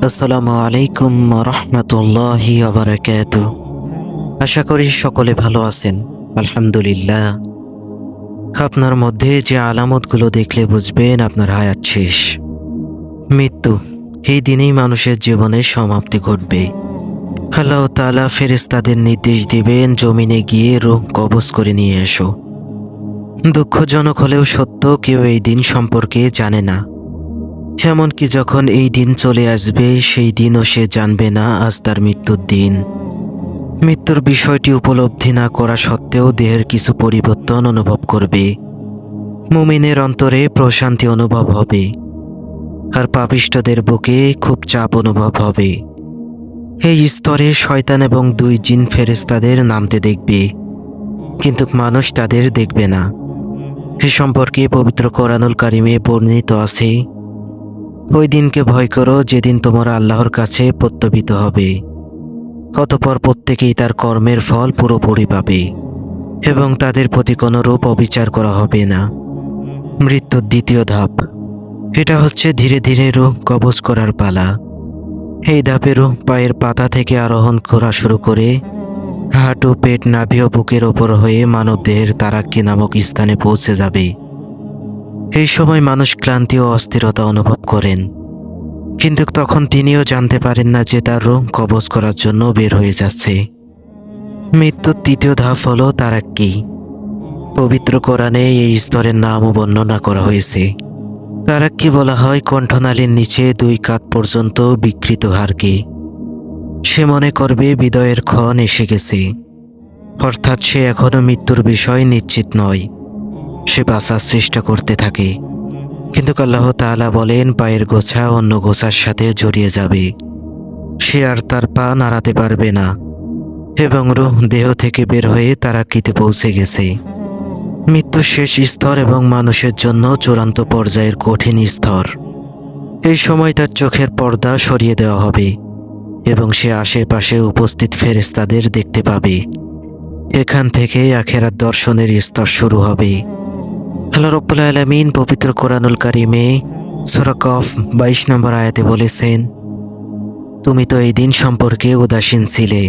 আসসালামু আলাইকুম রহমতুল্লাহি ওয়া বারাকাতুহু। আশা করি সকলে ভালো আছেন। আলহামদুলিল্লাহ। আপনার মধ্যে যে আলামতগুলো দেখলে বুঝবেন আপনার হায়াত শেষ। মৃত্যু, এই দিনেই মানুষের জীবনের সমাপ্তি ঘটবে। আল্লাহ তাআলা ফেরেশতাদের নির্দেশ দিবেন, জমিনে গিয়ে রূহ কবজ করে নিয়ে এসো। দুঃখজনক হলেও সত্য, কেউ এই দিন সম্পর্কে জানে না। এমনকি যখন এই দিন চলে আসবে সেই দিনও সে জানবে না আজ তার মৃত্যুর দিন। মৃত্যুর বিষয়টি উপলব্ধি না করা সত্ত্বেও দেহের কিছু পরিবর্তন অনুভব করবে। মুমিনের অন্তরে প্রশান্তি অনুভব হবে, আর পাপিষ্ঠদের বুকে খুব চাপ অনুভব হবে। এই স্তরে শয়তান এবং দুই জিন ফেরেশতাদের নামতে দেখবে, কিন্তু মানুষ তাদের দেখবে না। এ সম্পর্কে পবিত্র কোরআনুল কারিমে বর্ণিত আছে, ওই দিনকে ভয় করো যেদিন তোমরা আল্লাহর কাছে প্রত্যাবৃত হবে। অতঃপর প্রত্যেকেই তার কর্মের ফল পুরোপুরি পাবে এবং তাদের প্রতি কোনো রূপ অবিচার করা হবে না। মৃত্যুর দ্বিতীয় ধাপ, এটা হচ্ছে ধীরে ধীরে রূহ কবজ করার পালা। এই ধাপে রূহ পায়ের পাতা থেকে আরোহণ করা শুরু করে হাঁটু, পেট, নাভি ও বুকের ওপর হয়ে মানবদেহের তারাক্কি নামক স্থানে পৌঁছে যাবে। এই সময় মানুষ ক্লান্তি ও অস্থিরতা অনুভব করেন, কিন্তু তখন তিনিও জানতে পারেন না যে তার রূহ কবজ করার জন্য বের হয়ে যাচ্ছে। মৃত্যুর তৃতীয় ধাপ হলো তারাক্কি। পবিত্র কোরআনে এই স্তরের নামও বর্ণনা করা হয়েছে। তারাক্কি বলা হয় কণ্ঠনালীর নিচে 2 কাঁধ পর্যন্ত বিকৃত হাড়কে। সে মনে করবে বিদায়ের ক্ষণ এসে গেছে, অর্থাৎ সে এখনো মৃত্যুর বিষয় নিশ্চিত নয়। সে বাঁচার চেষ্টা করতে থাকে, কিন্তু আল্লাহ তাআলা বলেন পায়ের গোছা অন্য গোছার সাথে জড়িয়ে যাবে। সে আর তার পা নাড়াতে পারবে না এবং রূহ দেহ থেকে বের হয়ে তারাক্কিতে পৌঁছে গেছে। মৃত্যুর শেষ স্তর এবং মানুষের জন্য চূড়ান্ত পর্যায়ের কঠিন স্তর। এই সময় তার চোখের পর্দা সরিয়ে দেওয়া হবে এবং সে আশেপাশে উপস্থিত ফেরেশতাদের দেখতে পাবে। এখান থেকে আখিরাত দর্শনের স্তর শুরু হবে। আল্লাহ রাব্বুল আলামিন পবিত্র কোরআনুল কারিমে সূরা কফ 22 নম্বর আয়াতে বলেছেন, তুমি তো এই দিন সম্পর্কে উদাসীন ছিলে,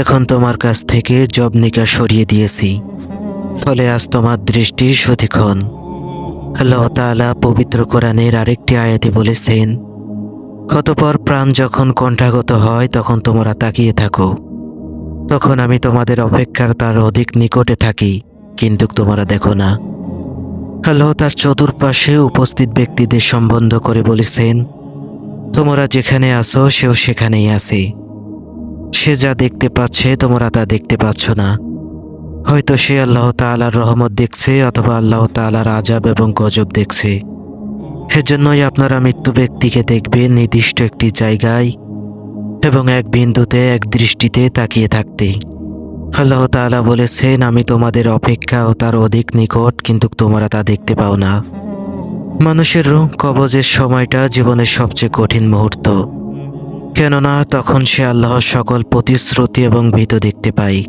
এখন তোমার কাছ থেকে জবনিকা সরিয়ে দিয়েছি, ফলে আজ তোমার দৃষ্টি সতীক্ষণ। আল্লাহ তাআলা পবিত্র কোরআনের আরেকটি আয়াতে বলেছেন, অতঃপর প্রাণ যখন কণ্ঠাগত হয় তখন তোমরা তাকিয়ে থাকো, তখন আমি তোমাদের অপেক্ষার তার অধিক নিকটে থাকি, কিন্তু তোমরা দেখো না। আল্লাহ তার চতুর্পাশে উপস্থিত ব্যক্তিদের সম্বোধন করে বলেছেন, তোমরা যেখানে আছো সেও সেখানেই আছে। সে যা দেখতে পাচ্ছে তোমরা তা দেখতে পাচ্ছ না। হয়তো সে আল্লাহ তাআলার রহমত দেখছে অথবা আল্লাহ তাআলার আযাব এবং গজব দেখছে। এজন্যই আপনারা মৃত্যু ব্যক্তিকে দেখবেন নির্দিষ্ট একটি জায়গায় এবং এক বিন্দুতে এক দৃষ্টিতে তাকিয়ে থাকতে। আল্লাহ তাআলা বলেছেন, আমি তোমাদের অপেক্ষা ও তার অধিক নিকট, কিন্তু তোমরা তা দেখতে পাও না। মানুষের রূহ কবজের সময়টা জীবনের সবচেয়ে কঠিন মুহূর্ত, কেননা তখন সে আল্লাহর সকল প্রতিশ্রুতি এবং ভীত দেখতে পায়।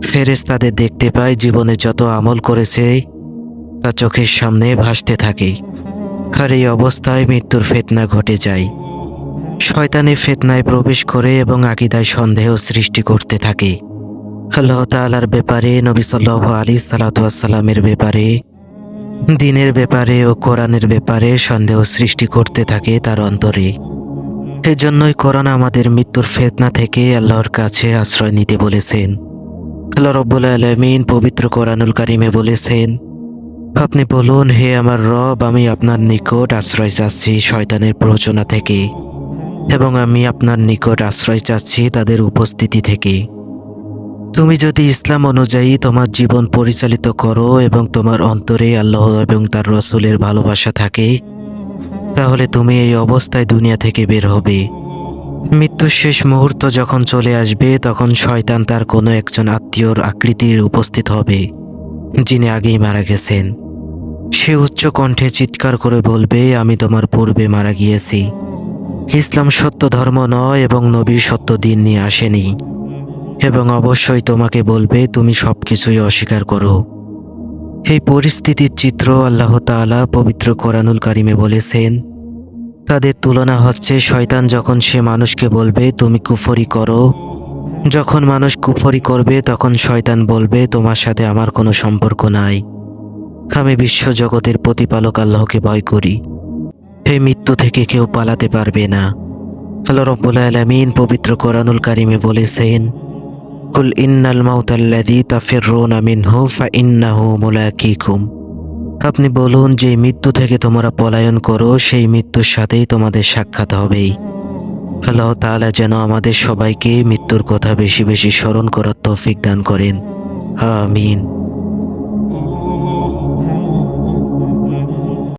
ফেরেশতাদের দেখতে পায়, জীবনে যত আমল করেছে তা চোখের সামনে ভাসতে থাকে। আর এই অবস্থায় মৃত্যুর ফিতনা ঘটে যায়। শয়তানি ফিতনায় প্রবেশ করে এবং আকীদায় সন্দেহ সৃষ্টি করতে থাকে। আল্লাহ তাআলার ব্যাপারে, নবী সাল্লাল্লাহু আলাইহি সাল্লামের ব্যাপারে, দ্বীনের ব্যাপারে ও কোরআনের ব্যাপারে সন্দেহ সৃষ্টি করতে থাকে তার অন্তরে। এজন্যই কোরআন আমাদের মৃত্যুর ফিতনা থেকে আল্লাহর কাছে আশ্রয় নিতে বলেছেন। আল্লাহ রাব্বুল আলামিন পবিত্র কোরআনুল কারিমে বলেছেন, আপনি বলুন, হে আমার রব, আমি আপনার নিকট আশ্রয় চাচ্ছি শয়তানের প্ররোচনা থেকে, এবং আমি আপনার নিকট আশ্রয় চাচ্ছি তাদের উপস্থিতি থেকে। তুমি যদি ইসলাম অনুযায়ী তোমার জীবন পরিচালিত করো এবং তোমার অন্তরে আল্লাহ এবং তার রাসূলের ভালোবাসা থাকে, তাহলে তুমি এই অবস্থায় দুনিয়া থেকে বের হবে। মৃত্যুর শেষ মুহূর্ত যখন চলে আসবে তখন শয়তান তার কোনো একজন আত্মীয়র আকৃতির উপস্থিত হবে, যিনি আগেই মারা গেছেন। সে উচ্চ কণ্ঠে চিৎকার করে বলবে, আমি তোমার পূর্বে মারা গিয়েছি। ইসলাম সত্য ধর্ম নয় এবং নবী সত্য দিন নিয়ে আসেনি, এবং অবশ্যই তোমাকে বলবে তুমি সবকিছুই অস্বীকার করো। এই পরিস্থিতির চিত্র আল্লাহ তাআলা পবিত্র কোরআনুল কারিমে বলেছেন, তাদের তুলনা হচ্ছে শয়তান যখন সে মানুষকে বলবে তুমি কুফরি করো, যখন মানুষ কুফরি করবে তখন শয়তান বলবে তোমার সাথে আমার কোনো সম্পর্ক নাই, আমি বিশ্বজগতের প্রতিপালক আল্লাহকে ভয় করি। এই মৃত্যু থেকে কেউ পালাতে পারবে না। আল্লাহ রাব্বুল আলামিন পবিত্র কোরআনুল কারিমে বলেছেন, কুল ইন্নাল মাউতাল্লাযী তাফিররুনা মিনহু ফাইন্নাহু মুলাকীকুম। আপনি বলুন যে মৃত্যু থেকে তোমরা পলায়ন করো, সেই মৃত্যুর সাথেই তোমাদের সাক্ষাৎ হবেই। আল্লাহ তাআলা যেন আমাদের সবাইকে মৃত্যুর কথা বেশি বেশি স্মরণ করার তৌফিক দান করেন। আমিন।